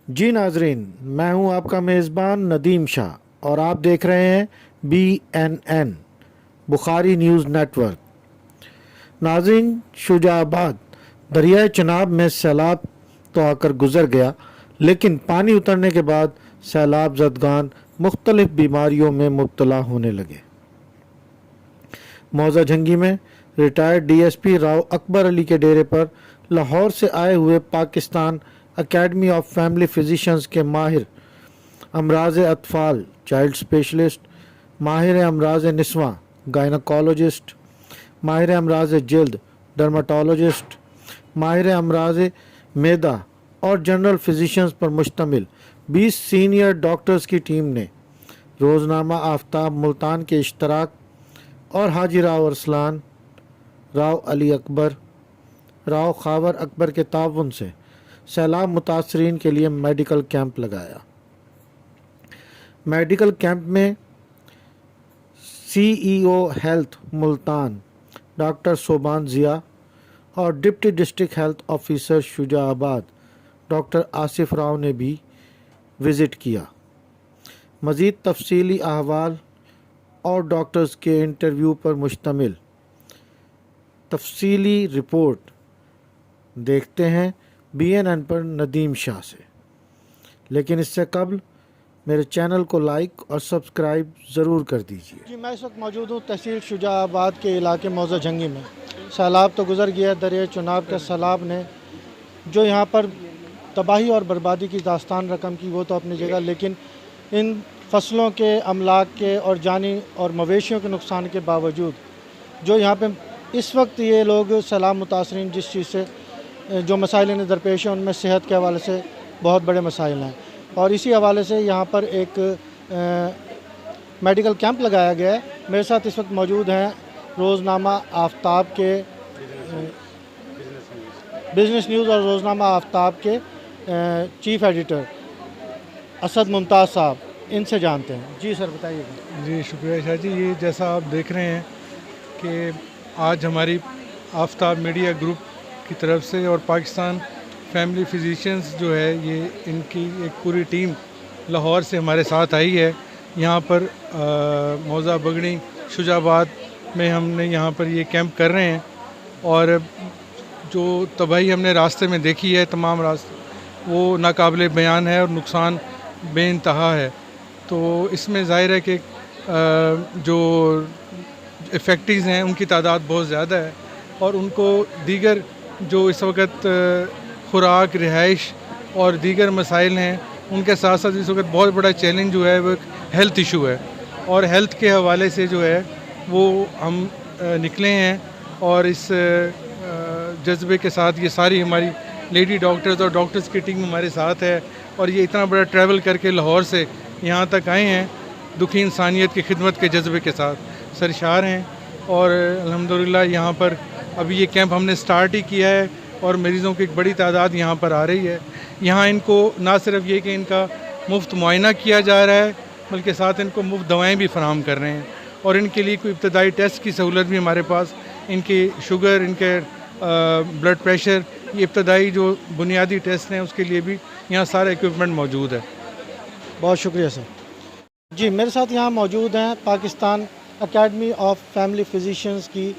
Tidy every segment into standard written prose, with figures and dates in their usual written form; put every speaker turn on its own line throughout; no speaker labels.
جی ناظرین، میں ہوں آپ کا میزبان ندیم شاہ اور آپ دیکھ رہے ہیں BNN بخاری نیوز نیٹ ورک۔ ناظرین، شجاع آباد دریائے چناب میں سیلاب تو آ کر گزر گیا، لیکن پانی اترنے کے بعد سیلاب زدگان مختلف بیماریوں میں مبتلا ہونے لگے۔ موضع جھنگی میں ریٹائرڈ DSP راؤ اکبر علی کے ڈیرے پر لاہور سے آئے ہوئے Pakistan academy of family physicians کے ماہر امراض اطفال چائلڈ اسپیشلسٹ، ماہر امراض نسواں گائناکالوجسٹ، ماہر امراض جلد ڈرماٹولوجسٹ، ماہر امراض معدہ اور جنرل فزیشنز پر مشتمل 20 سینئر ڈاکٹرز کی ٹیم نے روزنامہ آفتاب ملتان کے اشتراک اور حاجی راؤ ارسلان، راؤ علی اکبر، راؤ خاور اکبر کے تعاون سے سیلاب متاثرین کے لیے میڈیکل کیمپ لگایا۔ میڈیکل کیمپ میں CEO health Multan doctor Subhan Zia اور deputy district health officer Shujabad doctor Asif Rao نے بھی وزٹ کیا۔ مزید تفصیلی احوال اور ڈاکٹرز کے انٹرویو پر مشتمل تفصیلی رپورٹ دیکھتے ہیں BNN پر ندیم شاہ سے، لیکن اس سے قبل میرے چینل کو لائک اور سبسکرائب ضرور کر دیجیے۔
جی، میں اس وقت موجود ہوں تحصیل شجاع آباد کے علاقے موضع جھنگی میں۔ سیلاب تو گزر گیا، دریائے چناب کے سیلاب نے جو یہاں پر تباہی اور بربادی کی داستان رقم کی وہ تو اپنی جگہ، لیکن ان فصلوں کے، املاک کے اور جانی اور مویشیوں کے نقصان کے باوجود جو یہاں پہ اس وقت یہ لوگ سیلاب متاثرین جس چیز سے جو مسائل انہیں درپیش ہیں ان میں صحت کے حوالے سے بہت بڑے مسائل ہیں، اور اسی حوالے سے یہاں پر ایک میڈیکل کیمپ لگایا گیا ہے۔ میرے ساتھ اس وقت موجود ہیں روزنامہ آفتاب کے بزنس نیوز اور روزنامہ آفتاب کے چیف ایڈیٹر اسد ممتاز صاحب، ان سے جانتے ہیں۔ جی سر، بتائیے گا۔
جی شکریہ شاہ جی، یہ جیسا آپ دیکھ رہے ہیں کہ آج ہماری آفتاب میڈیا گروپ کی طرف سے اور پاکستان فیملی فزیشنز جو ہے، یہ ان کی ایک پوری ٹیم لاہور سے ہمارے ساتھ آئی ہے۔ یہاں پر موضع بگڑی شجاع آباد میں ہم نے یہاں پر یہ کیمپ کر رہے ہیں، اور جو تباہی ہم نے راستے میں دیکھی ہے، تمام راستے وہ ناقابل بیان ہے اور نقصان بے انتہا ہے۔ تو اس میں ظاہر ہے کہ جو افیکٹیز ہیں ان کی تعداد بہت زیادہ ہے، اور ان کو دیگر جو اس وقت خوراک، رہائش اور دیگر مسائل ہیں ان کے ساتھ ساتھ اس وقت بہت بڑا چیلنج جو ہے وہ ایک ہیلتھ ایشو ہے، اور ہیلتھ کے حوالے سے جو ہے وہ ہم نکلے ہیں، اور اس جذبے کے ساتھ یہ ساری ہماری لیڈی ڈاکٹرز اور ڈاکٹرز کی ٹیم ہمارے ساتھ ہے، اور یہ اتنا بڑا ٹریول کر کے لاہور سے یہاں تک آئے ہیں دکھی انسانیت کی خدمت کے جذبے کے ساتھ سرشار ہیں۔ اور الحمدللہ یہاں پر ابھی یہ کیمپ ہم نے سٹارٹ ہی کیا ہے، اور مریضوں کی ایک بڑی تعداد یہاں پر آ رہی ہے۔ یہاں ان کو نہ صرف یہ کہ ان کا مفت معائنہ کیا جا رہا ہے، بلکہ ساتھ ان کو مفت دوائیں بھی فراہم کر رہے ہیں، اور ان کے لیے کوئی ابتدائی ٹیسٹ کی سہولت بھی ہمارے پاس، ان کی شوگر، ان کے بلڈ پریشر، یہ ابتدائی جو بنیادی ٹیسٹ ہیں اس کے لیے بھی یہاں سارا ایکوپمنٹ موجود ہے۔
بہت شکریہ سر۔ جی، میرے ساتھ یہاں موجود ہیں Pakistan academy of family physicians کی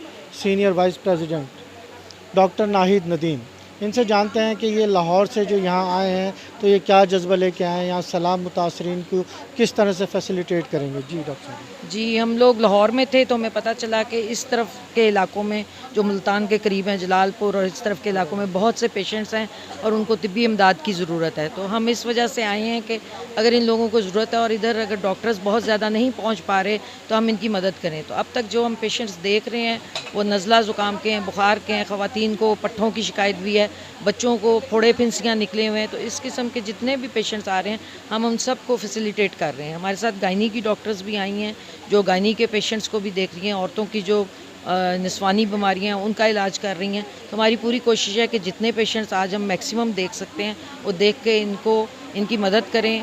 senior vice president doctor Naheed Nadeem. ان سے جانتے ہیں کہ یہ لاہور سے جو یہاں آئے ہیں تو یہ کیا جذبہ لے کے آئے ہیں، یہاں سیلاب متاثرین کو کس طرح سے فیسیلیٹیٹ کریں گے۔ جی ڈاکٹر صاحب۔
جی، ہم لوگ لاہور میں تھے تو ہمیں پتہ چلا کہ اس طرف کے علاقوں میں جو ملتان کے قریب ہیں، جلال پور اور اس طرف کے علاقوں میں بہت سے پیشنٹس ہیں اور ان کو طبی امداد کی ضرورت ہے، تو ہم اس وجہ سے آئے ہیں کہ اگر ان لوگوں کو ضرورت ہے اور ادھر اگر ڈاکٹرز بہت زیادہ نہیں پہنچ پا رہے تو ہم ان کی مدد کریں۔ تو اب تک جو ہم پیشنٹس دیکھ رہے ہیں وہ نزلہ زکام کے ہیں، بخار کے ہیں، خواتین کو پٹھوں کی شکایت بھی ہے، بچوں کو پھوڑے پھنسیاں نکلے ہوئے ہیں، تو اس قسم کے جتنے بھی پیشنٹس آ رہے ہیں ہم ان سب کو فیسیلیٹیٹ کر رہے ہیں۔ ہمارے ساتھ گائنی کی ڈاکٹرز بھی آئی ہیں جو گائنی کے پیشنٹس کو بھی دیکھ رہی ہیں، عورتوں کی جو نسوانی بیماریاں ہیں ان کا علاج کر رہی ہیں۔ تو ہماری پوری کوشش ہے کہ جتنے پیشنٹس آج ہم میکسیمم دیکھ سکتے ہیں وہ دیکھ کے ان کی مدد کریں،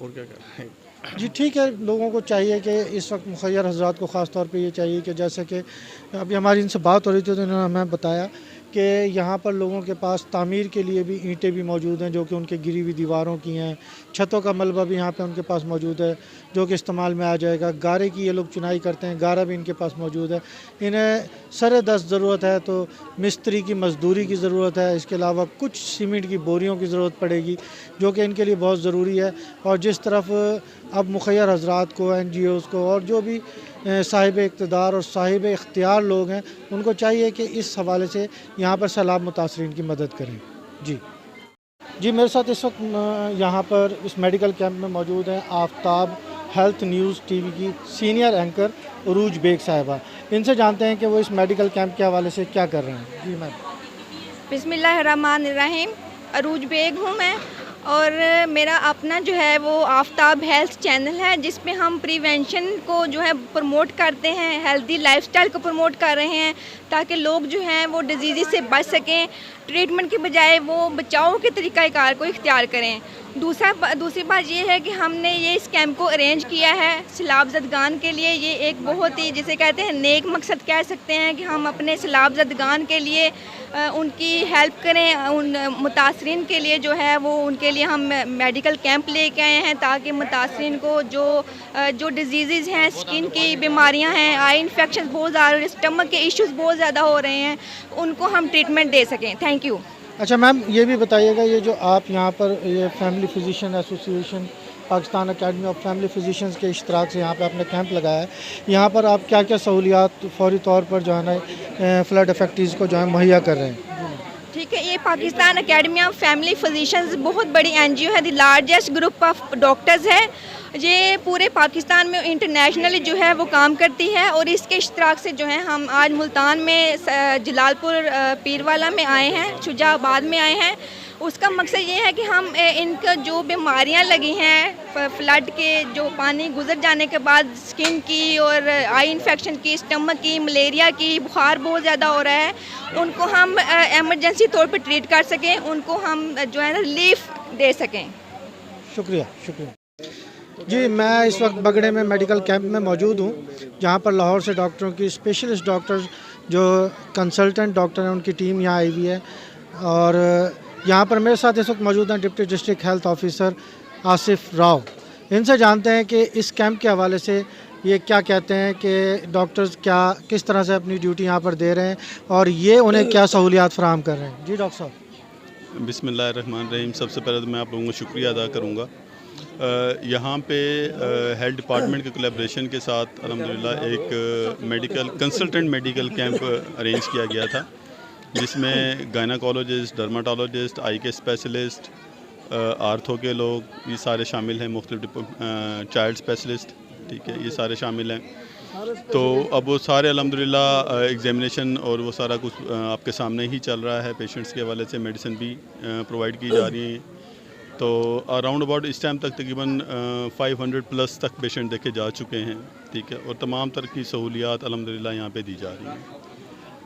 اور کیا کر رہے ہیں؟
جی ٹھیک ہے، لوگوں کو چاہیے کہ اس وقت مخیر حضرات کو خاص طور پہ یہ چاہیے کہ جیسے کہ ابھی ہماری ان سے بات ہو رہی تھی تو انہوں نے ہمیں بتایا کہ یہاں پر لوگوں کے پاس تعمیر کے لیے بھی اینٹیں بھی موجود ہیں جو کہ ان کے گری ہوئی دیواروں کی ہیں، چھتوں کا ملبہ بھی یہاں پہ ان کے پاس موجود ہے جو کہ استعمال میں آ جائے گا، گارے کی یہ لوگ چنائی کرتے ہیں، گارا بھی ان کے پاس موجود ہے۔ انہیں سر دست ضرورت ہے تو مستری کی مزدوری کی ضرورت ہے، اس کے علاوہ کچھ سیمنٹ کی بوریوں کی ضرورت پڑے گی جو کہ ان کے لیے بہت ضروری ہے۔ اور جس طرف اب مخیر حضرات کو، این جی اوز کو اور جو بھی صاحب اقتدار اور صاحب اختیار لوگ ہیں ان کو چاہیے کہ اس حوالے سے یہاں پر سیلاب متاثرین کی مدد کریں۔ جی میرے ساتھ اس وقت یہاں پر اس میڈیکل کیمپ میں موجود ہیں آفتاب ہیلتھ نیوز ٹی وی کی سینئر اینکر عروج بیگ صاحبہ۔ ان سے جانتے ہیں کہ وہ اس میڈیکل کیمپ کے حوالے سے کیا کر رہے ہیں۔ جی میم۔
بسم اللہ الرحمن الرحیم، عروج بیگ ہوں میں، اور میرا اپنا جو ہے وہ آفتاب ہیلتھ چینل ہے جس پہ ہم پریونشن کو جو ہے پروموٹ کرتے ہیں، ہیلدی لائف سٹائل کو پروموٹ کر رہے ہیں تاکہ لوگ جو ہیں وہ ڈیزیز سے بچ سکیں، ٹریٹمنٹ کے بجائے وہ بچاؤ کے طریقہ کار کو اختیار کریں۔ دوسری بات یہ ہے کہ ہم نے یہ اس کیمپ کو ارینج کیا ہے سیلاب زدگان کے لیے۔ یہ ایک بہت ہی جسے کہتے ہیں نیک مقصد کہہ سکتے ہیں کہ ہم اپنے سیلاب زدگان کے لیے ان کی ہیلپ کریں، ان متاثرین کے لیے جو ہے وہ ان کے لیے ہم میڈیکل کیمپ لے کے آئے ہیں تاکہ متاثرین کو جو ڈیزیزز ہیں، اسکن کی بیماریاں ہیں، آئی انفیکشن بہت زیادہ، اسٹمک کے ایشوز بہت زیادہ ہو رہے ہیں، ان کو ہم ٹریٹمنٹ دے سکیں۔ Thank you.
اچھا میم، یہ بھی بتائیے گا یہ جو آپ یہاں پر یہ family physician association Pakistan academy of family فزیشینز کے اشتراک سے یہاں پہ آپ نے کیمپ لگایا ہے، یہاں پر آپ کیا کیا سہولیات فوری طور پر جو ہے نا فلڈ افیکٹیز کو جو ہے مہیا کر رہے ہیں؟
ٹھیک ہے، یہ Pakistan academy of family physicians بہت بڑی این جی او ہے، the largest group of doctors ہے۔ یہ پورے پاکستان میں انٹرنیشنلی جو ہے وہ کام کرتی ہے، اور اس کے اشتراک سے جو ہے ہم آج ملتان میں جلال پور پیروالا میں آئے ہیں، شجاع آباد میں آئے ہیں۔ اس کا مقصد یہ ہے کہ ہم ان کو جو بیماریاں لگی ہیں فلڈ کے، جو پانی گزر جانے کے بعد اسکن کی اور آئی انفیکشن کی، اسٹمک کی، ملیریا کی، بخار بہت زیادہ ہو رہا ہے، ان کو ہم ایمرجنسی طور پہ ٹریٹ کر سکیں، ان کو ہم جو ہے نا ریلیف دے سکیں۔
شکریہ۔ جی میں اس وقت بگڑے میں میڈیکل کیمپ میں موجود ہوں جہاں پر لاہور سے ڈاکٹروں کی اسپیشلسٹ ڈاکٹرز جو کنسلٹنٹ ڈاکٹر ہیں ان کی ٹیم یہاں آئی ہوئی ہے، اور یہاں پر میرے ساتھ اس وقت موجود ہیں deputy district health officer Asif Rao. ان سے جانتے ہیں کہ اس کیمپ کے حوالے سے یہ کیا کہتے ہیں کہ ڈاکٹرز کس طرح سے اپنی ڈیوٹی یہاں پر دے رہے ہیں اور یہ انہیں کیا سہولیات فراہم کر رہے ہیں۔ جی ڈاکٹر صاحب۔
بسم اللہ الرحمن الرحیم۔ سب سے پہلے تو میں آپ لوگوں کو شکریہ ادا کروں گا۔ یہاں پہ ہیلتھ ڈپارٹمنٹ کے کولیبریشن کے ساتھ الحمدللہ ایک کنسلٹنٹ میڈیکل کیمپ ارینج کیا گیا تھا جس میں گائناکالوجسٹ، ڈرماٹولوجسٹ، آئی کے اسپیشلسٹ، آرتھو کے لوگ یہ سارے شامل ہیں، مختلف چائلڈ اسپیشلسٹ، ٹھیک ہے، یہ سارے شامل ہیں۔ تو اب وہ سارے الحمدللہ ایگزامینیشن اور وہ سارا کچھ آپ کے سامنے ہی چل رہا ہے۔ پیشنٹس کے حوالے سے میڈیسن بھی پرووائڈ کی جا رہی ہیں۔ تو اراؤنڈ اباؤٹ اس ٹائم تک تقریباً 500 پلس تک پیشنٹ دیکھے جا چکے ہیں، ٹھیک ہے، اور تمام طرح کی سہولیات الحمدللہ یہاں پہ دی جا رہی ہیں۔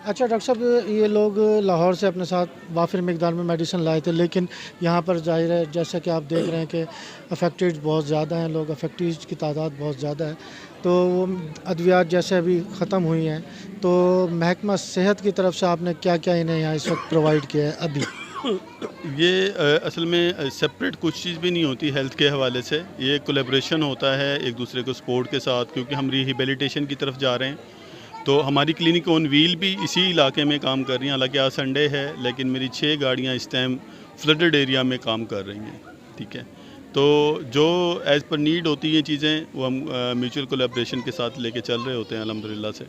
اچھا ڈاکٹر صاحب، یہ لوگ لاہور سے اپنے ساتھ وافر مقدار میں میڈیسن لائے تھے، لیکن یہاں پر ظاہر ہے جیسا کہ آپ دیکھ رہے ہیں کہ افیکٹڈ بہت زیادہ ہیں لوگ، افیکٹیز کی تعداد بہت زیادہ ہے، تو وہ ادویات جیسے ابھی ختم ہوئی ہیں، تو محکمہ صحت کی طرف سے آپ نے کیا کیا انہیں یہاں اس وقت پرووائڈ کیا ہے ابھی؟
یہ اصل میں سپریٹ کچھ چیز بھی نہیں ہوتی ہیلتھ کے حوالے سے، یہ کولیبریشن ہوتا ہے ایک دوسرے کو سپورٹ کے ساتھ، کیونکہ ہم ریہیبلیٹیشن کی طرف جا رہے ہیں۔ تو ہماری کلینک آن ویل بھی اسی علاقے میں کام کر رہی ہیں، حالانکہ آج سنڈے ہے لیکن میری 6 گاڑیاں اس ٹائم فلڈڈ ایریا میں کام کر رہی ہیں، ٹھیک ہے۔ تو جو ایز پر نیڈ ہوتی ہیں چیزیں وہ ہم میوچل کولیبریشن کے ساتھ لے کے چل رہے ہوتے ہیں الحمدللہ سے۔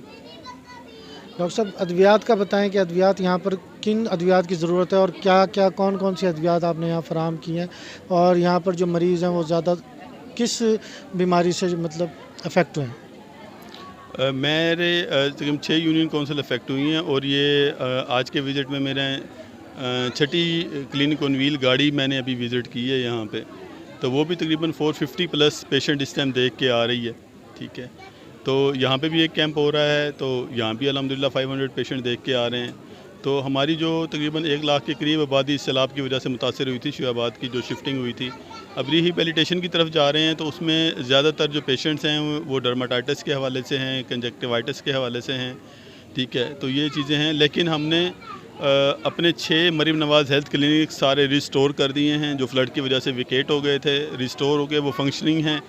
ڈاکٹر صاحب ادویات کا بتائیں کہ ادویات یہاں پر کن ادویات کی ضرورت ہے اور کیا کون سی ادویات آپ نے یہاں فراہم کی ہیں، اور یہاں پر جو مریض ہیں وہ زیادہ کس بیماری سے مطلب افیکٹ ہوئے ہیں؟
میرے تقریباً 6 یونین کونسل افیکٹ ہوئی ہیں، اور یہ آج کے وزٹ میں میرے 6ٹی کلینک آن ویل گاڑی میں نے ابھی وزٹ کی ہے یہاں پہ، تو وہ بھی تقریباً 450 پلس پیشنٹ اس ٹائم دیکھ کے آ رہی ہے، ٹھیک ہے۔ تو یہاں پہ بھی ایک کیمپ ہو رہا ہے، تو یہاں بھی الحمدللہ 500 پیشنٹ دیکھ کے آ رہے ہیں۔ تو ہماری جو تقریباً 1 لاکھ کے قریب آبادی سیلاب کی وجہ سے متاثر ہوئی تھی، شعیب آباد کی جو شفٹنگ ہوئی تھی، اب ریہیبلیٹیشن کی طرف جا رہے ہیں. تو اس میں زیادہ تر جو پیشنٹس ہیں وہ ڈرماٹائٹس کے حوالے سے ہیں، کنجکٹیوائٹس کے حوالے سے ہیں. ٹھیک ہے، تو یہ چیزیں ہیں. لیکن ہم نے اپنے 6 مریم نواز ہیلتھ کلینک سارے ریسٹور کر دیے ہیں جو فلڈ کی وجہ سے ویکیٹ ہو گئے تھے. ریسٹور ہو گئے، وہ فنکشننگ ہیں.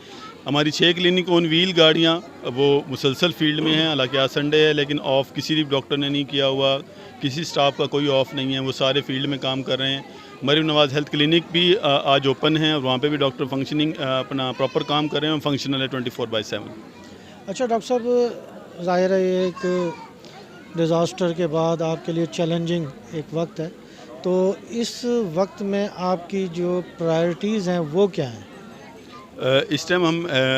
ہماری 6 کلینک آن ویل گاڑیاں وہ مسلسل فیلڈ میں ہیں. حالانکہ آج سنڈے ہے لیکن آف کسی بھی ڈاکٹر نے نہیں کیا ہوا، کسی سٹاف کا کوئی آف نہیں ہے، وہ سارے فیلڈ میں کام کر رہے ہیں. مریم نواز ہیلتھ کلینک بھی آج اوپن ہیں اور وہاں پہ بھی ڈاکٹر فنکشننگ اپنا پراپر کام کر رہے ہیں، فنکشنل ہے 24/7.
اچھا ڈاکٹر صاحب، ظاہر ہے یہ ایک ڈیزاسٹر کے بعد آپ کے لیے چیلنجنگ ایک وقت ہے، تو اس وقت میں آپ کی جو پرائرٹیز ہیں وہ کیا ہیں؟
اس ٹائم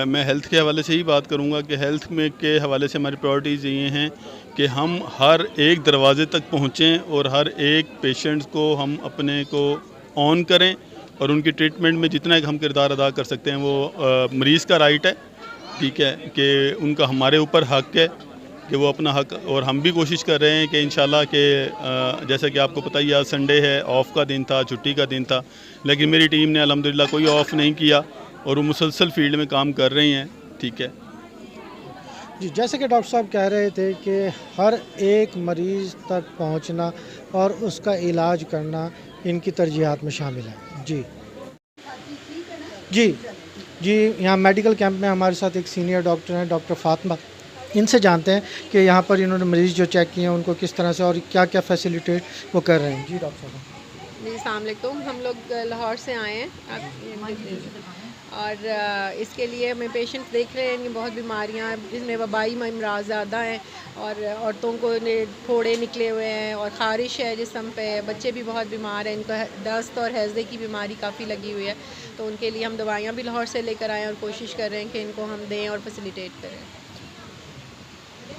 میں ہیلتھ کے حوالے سے ہی بات کروں گا کہ ہیلتھ میں کے حوالے سے ہماری پرائرٹیز یہ ہیں کہ ہم ہر ایک دروازے تک پہنچیں اور ہر ایک پیشنٹس کو ہم اپنے کو آن کریں اور ان کی ٹریٹمنٹ میں جتنا ہم کردار ادا کر سکتے ہیں وہ مریض کا رائٹ ہے. ٹھیک ہے، کہ ان کا ہمارے اوپر حق ہے کہ وہ اپنا حق، اور ہم بھی کوشش کر رہے ہیں کہ انشاءاللہ کہ جیسا کہ آپ کو پتہ ہی آج سنڈے ہے، آف کا دن تھا، چھٹی کا دن تھا، لیکن میری ٹیم نے الحمدللہ کوئی آف نہیں کیا اور وہ مسلسل فیلڈ میں کام کر رہی ہیں. ٹھیک ہے
جی، جیسے کہ ڈاکٹر صاحب کہہ رہے تھے کہ ہر ایک مریض تک پہنچنا اور اس کا علاج کرنا ان کی ترجیحات میں شامل ہے. جی یہاں میڈیکل کیمپ میں ہمارے ساتھ ایک سینئر ڈاکٹر ہیں، ڈاکٹر فاطمہ. ان سے جانتے ہیں کہ یہاں پر انہوں نے مریض جو چیک کیے ہیں ان کو کس طرح سے اور کیا کیا فیسیلیٹیٹ وہ کر رہے ہیں. جی ڈاکٹر صاحب.
جی السلام علیکم. ہم لوگ لاہور سے آئے ہیں اور اس کے لیے ہمیں پیشنٹس دیکھ رہے ہیں کہ بہت بیماریاں جس میں وبائی امراض زیادہ ہیں اور عورتوں کو پھوڑے نکلے ہوئے ہیں اور خارش ہے جسم پہ، بچے بھی بہت بیمار ہیں، ان کو دست اور ہیضے کی بیماری کافی لگی ہوئی ہے. تو ان کے لیے ہم دوائیاں بھی لاہور سے لے کر آئے ہیں اور کوشش کر رہے ہیں کہ ان کو ہم دیں اور فیسیلیٹیٹ کریں.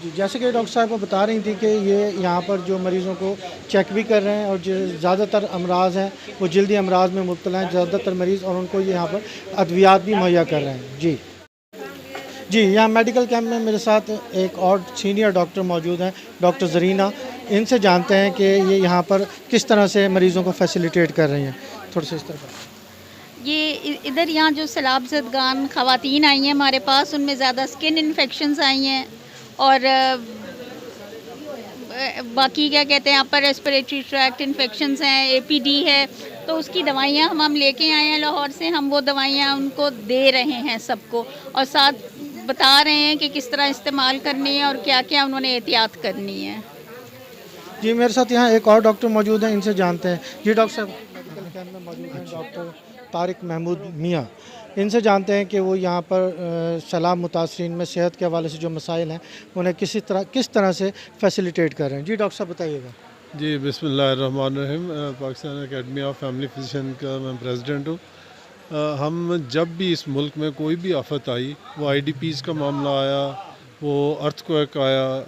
جی جیسے کہ ڈاکٹر صاحب بتا رہی تھی کہ یہ یہاں پر جو مریضوں کو چیک بھی کر رہے ہیں اور جو زیادہ تر امراض ہیں وہ جلدی امراض میں مبتلا ہیں زیادہ تر مریض، اور ان کو یہاں پر ادویات بھی مہیا کر رہے ہیں. جی یہاں میڈیکل کیمپ میں میرے ساتھ ایک اور سینئر ڈاکٹر موجود ہیں، ڈاکٹر زرینہ. ان سے جانتے ہیں کہ یہ یہاں پر کس طرح سے مریضوں کو فیسیلیٹیٹ کر رہی ہیں. تھوڑا سا اس طرح.
یہ ادھر یہاں جو سیلاب زدگان خواتین آئی ہیں ہمارے پاس، ان میں زیادہ اسکن انفیکشنز آئی ہیں اور باقی کیا کہتے ہیں اپر ریسپریٹری ٹریکٹ انفیکشنز ہیں، APD ہے. تو اس کی دوائیاں ہم لے کے آئے ہیں لاہور سے. ہم وہ دوائیاں ان کو دے رہے ہیں سب کو، اور ساتھ بتا رہے ہیں کہ کس طرح استعمال کرنی ہے اور کیا کیا انہوں نے احتیاط کرنی ہے.
جی میرے ساتھ یہاں ایک اور ڈاکٹر موجود ہیں، ان سے جانتے ہیں. جی ڈاکٹر صاحب میڈیکل کیمپ میں موجود ہیں ڈاکٹر طارق محمود میاں. ان سے جانتے ہیں کہ وہ یہاں پر سیلاب متاثرین میں صحت کے حوالے سے جو مسائل ہیں انہیں کس طرح سے فیسیلیٹیٹ کر رہے ہیں. جی ڈاکٹر صاحب بتائیے گا.
جی بسم اللہ الرحمن الرحیم. Pakistan academy of family physician کا میں پریزیڈنٹ ہوں. ہم جب بھی اس ملک میں کوئی بھی آفت آئی، وہ IDPs کا معاملہ آیا، وہ ارتھ کویک آیا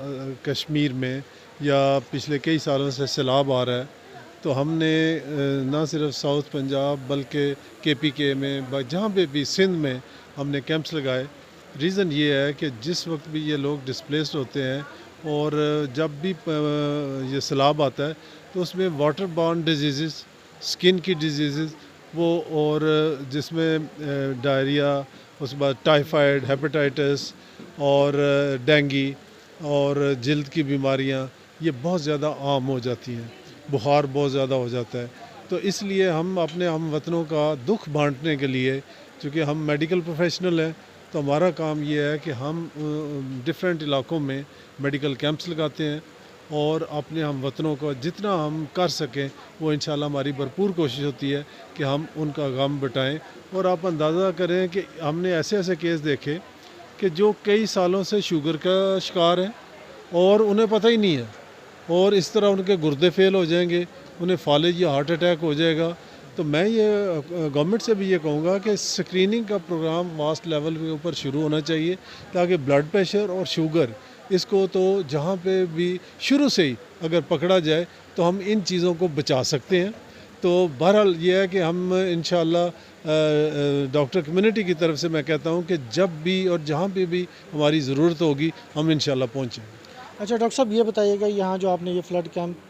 کشمیر میں، یا پچھلے کئی سالوں سے سیلاب آ رہا ہے، تو ہم نے نہ صرف ساؤتھ پنجاب بلکہ KPK میں جہاں پہ بھی سندھ میں ہم نے کیمپس لگائے. ریزن یہ ہے کہ جس وقت بھی یہ لوگ ڈسپلیسڈ ہوتے ہیں اور جب بھی یہ سیلاب آتا ہے تو اس میں واٹر بارن ڈیزیزز، سکن کی ڈیزیزز وہ، اور جس میں ڈائریا، اس کے بعد ٹائیفائڈ، ہیپیٹائٹس اور ڈینگی اور جلد کی بیماریاں یہ بہت زیادہ عام ہو جاتی ہیں. بخار بہت زیادہ ہو جاتا ہے. تو اس لیے ہم اپنے ہم وطنوں کا دکھ بانٹنے کے لیے، چونکہ ہم میڈیکل پروفیشنل ہیں، تو ہمارا کام یہ ہے کہ ہم ڈفرینٹ علاقوں میں میڈیکل کیمپس لگاتے ہیں اور اپنے ہم وطنوں کو جتنا ہم کر سکیں وہ انشاءاللہ ہماری بھرپور کوشش ہوتی ہے کہ ہم ان کا غم بٹائیں. اور آپ اندازہ کریں کہ ہم نے ایسے ایسے کیس دیکھے کہ جو کئی سالوں سے شوگر کا شکار ہیں اور انہیں پتہ ہی نہیں ہے، اور اس طرح ان کے گردے فیل ہو جائیں گے، انہیں فالج یا ہارٹ اٹیک ہو جائے گا. تو میں یہ گورنمنٹ سے بھی یہ کہوں گا کہ سکریننگ کا پروگرام واسٹ لیول کے اوپر شروع ہونا چاہیے، تاکہ بلڈ پریشر اور شوگر اس کو تو جہاں پہ بھی شروع سے ہی اگر پکڑا جائے تو ہم ان چیزوں کو بچا سکتے ہیں. تو بہرحال یہ ہے کہ ہم انشاءاللہ ڈاکٹر کمیونٹی کی طرف سے میں کہتا ہوں کہ جب بھی اور جہاں پہ بھی ہماری ضرورت ہوگی ہم انشاءاللہ پہنچیں.
اچھا ڈاکٹر صاحب یہ بتائیے گا، یہاں جو آپ نے یہ فلڈ کیمپ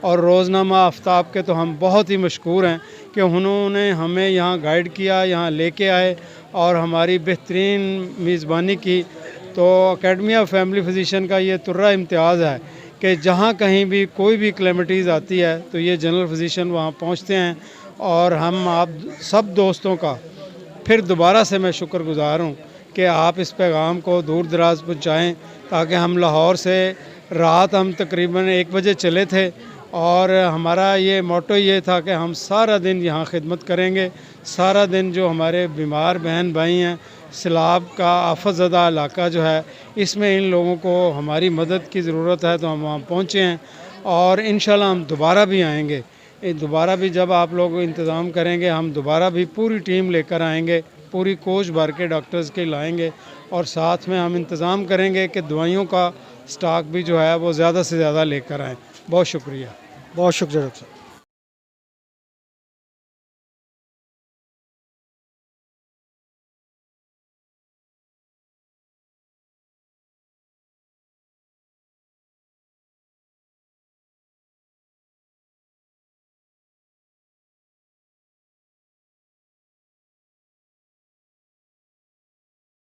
اور روزنامہ آفتاب کے تو ہم بہت ہی مشکور ہیں کہ انہوں نے ہمیں یہاں گائیڈ کیا، یہاں لے کے آئے اور ہماری بہترین میزبانی کی. تو اکیڈمی آف فیملی فزیشین کا یہ ترہ امتیاز ہے کہ جہاں کہیں بھی کوئی بھی کلیمٹیز آتی ہے تو یہ جنرل فزیشین وہاں پہنچتے ہیں. اور ہم آپ سب دوستوں کا پھر دوبارہ سے میں شکر گزار ہوں کہ آپ اس پیغام کو دور دراز پہنچائیں، تاکہ ہم لاہور سے رات ہم تقریباً 1 بجے چلے تھے اور ہمارا یہ موٹو یہ تھا کہ ہم سارا دن یہاں خدمت کریں گے. سارا دن جو ہمارے بیمار بہن بھائی ہیں، سیلاب کا آفت زدہ علاقہ جو ہے، اس میں ان لوگوں کو ہماری مدد کی ضرورت ہے، تو ہم وہاں پہنچے ہیں اور انشاءاللہ ہم دوبارہ بھی آئیں گے. دوبارہ بھی جب آپ لوگ انتظام کریں گے ہم دوبارہ بھی پوری ٹیم لے کر آئیں گے، پوری کوچ بھر کے ڈاکٹرز کے لائیں گے اور ساتھ میں ہم انتظام کریں گے کہ دوائیوں کا سٹاک بھی جو ہے وہ زیادہ سے زیادہ لے کر آئیں. بہت شکریہ.
بہت شکریہ ڈاکٹر صاحب.